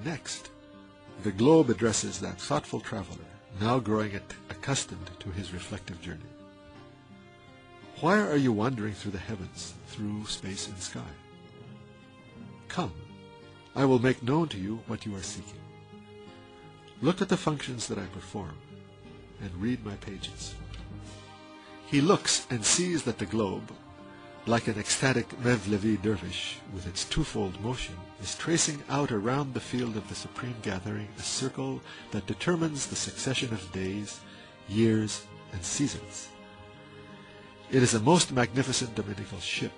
Next, the globe addresses that thoughtful traveler, now growing accustomed to his reflective journey. Why are you wandering through the heavens, through space and sky? Come, I will make known to you what you are seeking. Look at the functions that I perform, and read my pages. He looks and sees that the globe, like an ecstatic Mevlevi dervish with its twofold motion, is tracing out around the field of the Supreme Gathering a circle that determines the succession of days, years, and seasons. It is a most magnificent dominical ship,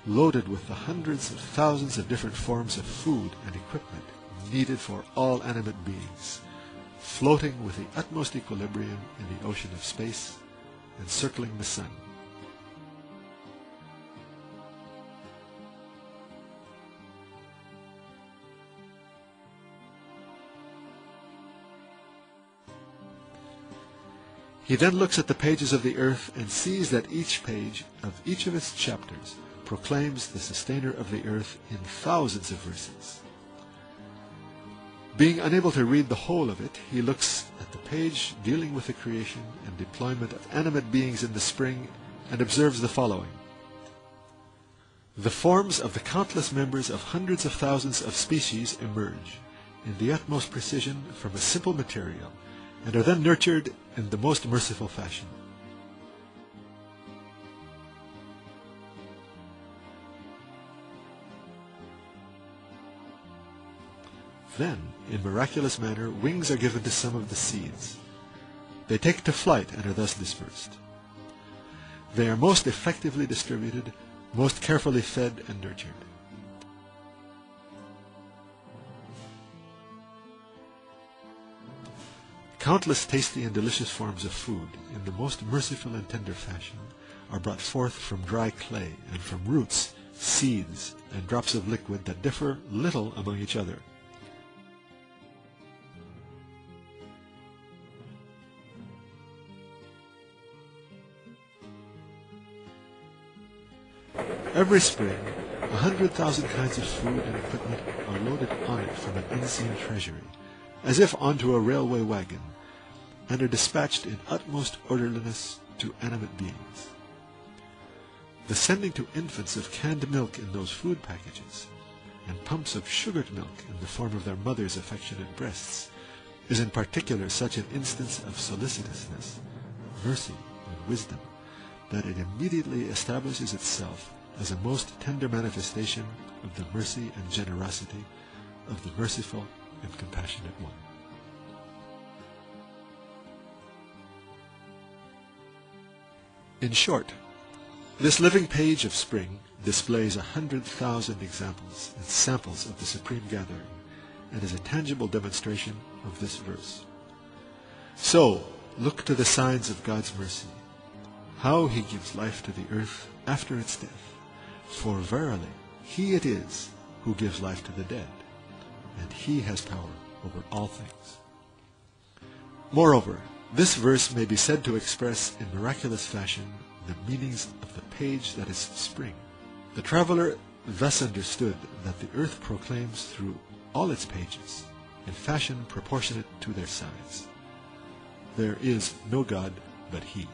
loaded with the hundreds of thousands of different forms of food and equipment needed for all animate beings, floating with the utmost equilibrium in the ocean of space and circling the sun. He then looks at the pages of the earth and sees that each page of each of its chapters proclaims the sustainer of the earth in thousands of verses. Being unable to read the whole of it, he looks at the page dealing with the creation and deployment of animate beings in the spring and observes the following. The forms of the countless members of hundreds of thousands of species emerge in the utmost precision from a simple material and are then nurtured in the most merciful fashion. Then, in miraculous manner, wings are given to some of the seeds. They take to flight and are thus dispersed. They are most effectively distributed, most carefully fed and nurtured. Countless tasty and delicious forms of food, in the most merciful and tender fashion, are brought forth from dry clay and from roots, seeds, and drops of liquid that differ little among each other. Every spring, 100,000 kinds of food and equipment are loaded on it from an unseen treasury, as if onto a railway wagon, and are dispatched in utmost orderliness to animate beings. The sending to infants of canned milk in those food packages, and pumps of sugared milk in the form of their mothers' affectionate breasts, is in particular such an instance of solicitousness, mercy, and wisdom, that it immediately establishes itself as a most tender manifestation of the mercy and generosity of the merciful and compassionate one. In short, this living page of spring displays 100,000 examples and samples of the Supreme Gathering, and is a tangible demonstration of this verse. So, look to the signs of God's mercy, how He gives life to the earth after its death. For verily, He it is who gives life to the dead, and He has power over all things. Moreover, this verse may be said to express in miraculous fashion the meanings of the page that is spring. The traveler thus understood that the earth proclaims through all its pages, in fashion proportionate to their size, there is no God but He.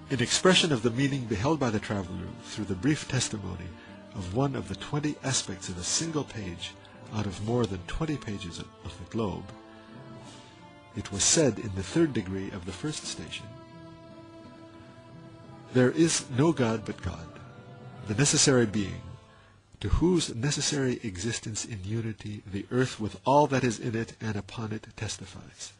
In expression of the meaning beheld by the traveler through the brief testimony of one of the 20 aspects of a single page out of more than 20 pages of the globe, it was said in the third degree of the first station, there is no God but God, the necessary being, to whose necessary existence in unity the earth with all that is in it and upon it testifies,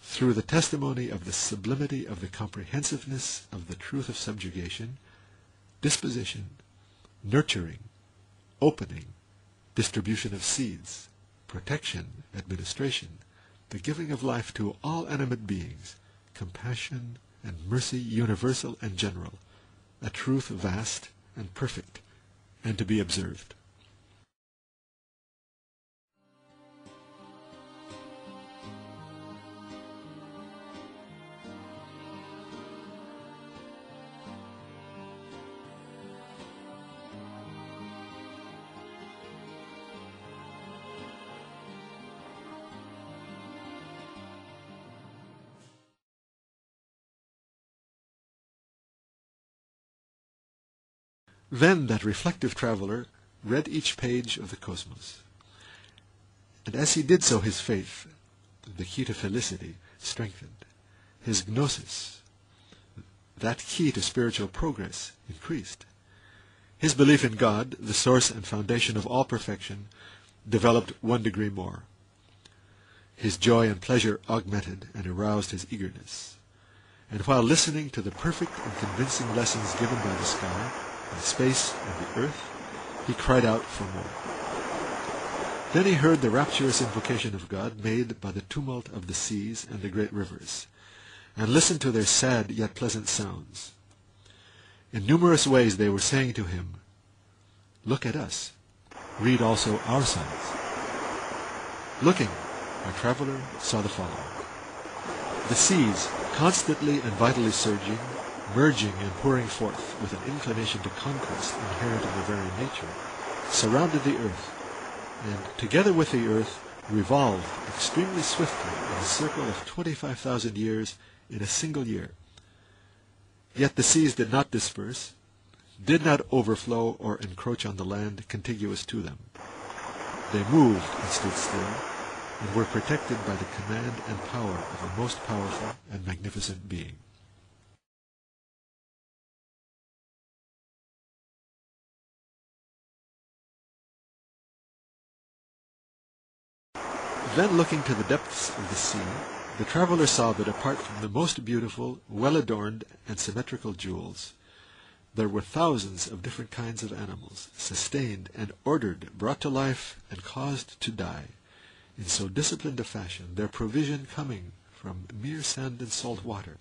through the testimony of the sublimity of the comprehensiveness of the truth of subjugation, disposition, nurturing, opening, distribution of seeds, protection, administration, the giving of life to all animate beings, compassion and mercy universal and general, a truth vast and perfect, and to be observed. Then that reflective traveler read each page of the cosmos. And as he did so, his faith, the key to felicity, strengthened. His gnosis, that key to spiritual progress, increased. His belief in God, the source and foundation of all perfection, developed 1 degree more. His joy and pleasure augmented and aroused his eagerness. And while listening to the perfect and convincing lessons given by the sky, and space, and the earth, he cried out for more. Then he heard the rapturous invocation of God made by the tumult of the seas and the great rivers, and listened to their sad yet pleasant sounds. In numerous ways they were saying to him, "Look at us. Read also our signs." Looking, our traveler saw the following. The seas, constantly and vitally surging, merging and pouring forth with an inclination to conquest inherent in their very nature, surrounded the earth, and together with the earth revolved extremely swiftly in a circle of 25,000 years in a single year. Yet the seas did not disperse, did not overflow or encroach on the land contiguous to them. They moved and stood still, and were protected by the command and power of a most powerful and magnificent being. Then looking to the depths of the sea, the traveler saw that apart from the most beautiful, well-adorned, and symmetrical jewels, there were thousands of different kinds of animals, sustained and ordered, brought to life, and caused to die, in so disciplined a fashion, their provision coming from mere sand and salt water,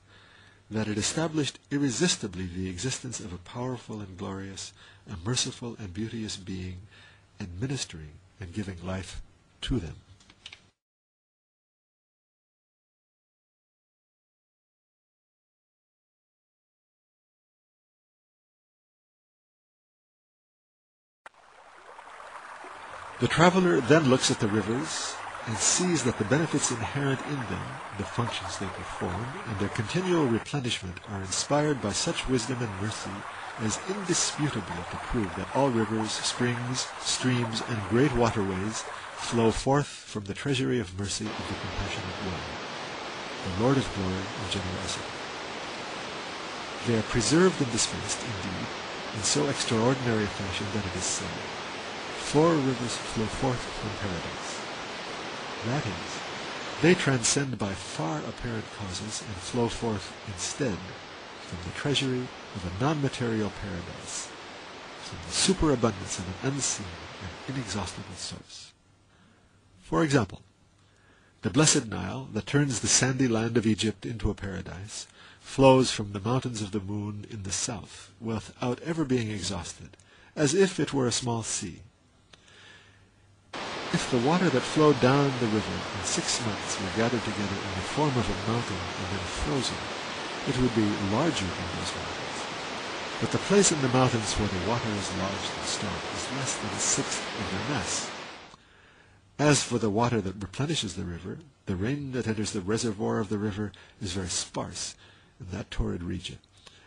that it established irresistibly the existence of a powerful and glorious, a merciful and beauteous being, administering and giving life to them. The traveler then looks at the rivers and sees that the benefits inherent in them, the functions they perform, and their continual replenishment are inspired by such wisdom and mercy as indisputably to prove that all rivers, springs, streams, and great waterways flow forth from the treasury of mercy of the compassionate one, the Lord of glory and generosity. They are preserved in this mist, indeed, in so extraordinary a fashion that it is said, 4 rivers flow forth from paradise. That is, they transcend by far apparent causes and flow forth instead from the treasury of a non-material paradise, from the superabundance of an unseen and inexhaustible source. For example, the blessed Nile, that turns the sandy land of Egypt into a paradise, flows from the mountains of the moon in the south, without ever being exhausted, as if it were a small sea. If the water that flowed down the river in 6 months were gathered together in the form of a mountain and then frozen, it would be larger than those mountains. But the place in the mountains where the water is lodged and stored is less than 1/6 of their mass. As for the water that replenishes the river, the rain that enters the reservoir of the river is very sparse in that torrid region,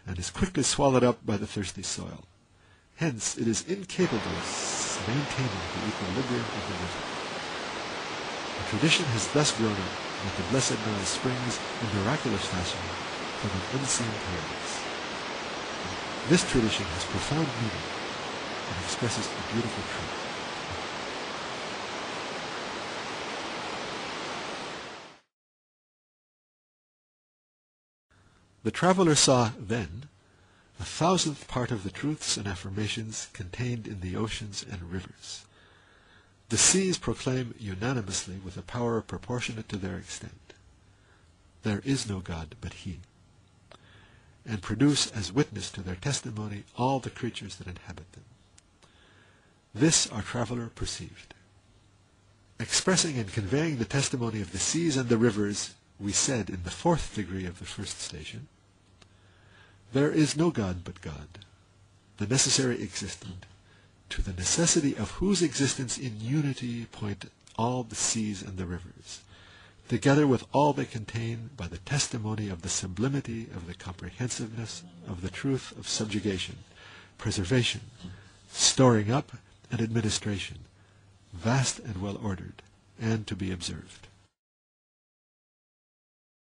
and is quickly swallowed up by the thirsty soil. Hence, it is incapable of maintaining the equilibrium of the river. A tradition has thus grown up that the blessed Nile springs in miraculous fashion from an unseen paradise. This tradition has profound meaning and expresses a beautiful truth. The traveler saw, then, 1,000th part of the truths and affirmations contained in the oceans and rivers. The seas proclaim unanimously with a power proportionate to their extent, "There is no God but He," and produce as witness to their testimony all the creatures that inhabit them. This our traveler perceived. Expressing and conveying the testimony of the seas and the rivers, we said in the 4th degree of the first station, "There is no God but God, the necessary existent, to the necessity of whose existence in unity point all the seas and the rivers, together with all they contain by the testimony of the sublimity of the comprehensiveness of the truth of subjugation, preservation, storing up, and administration, vast and well ordered, and to be observed.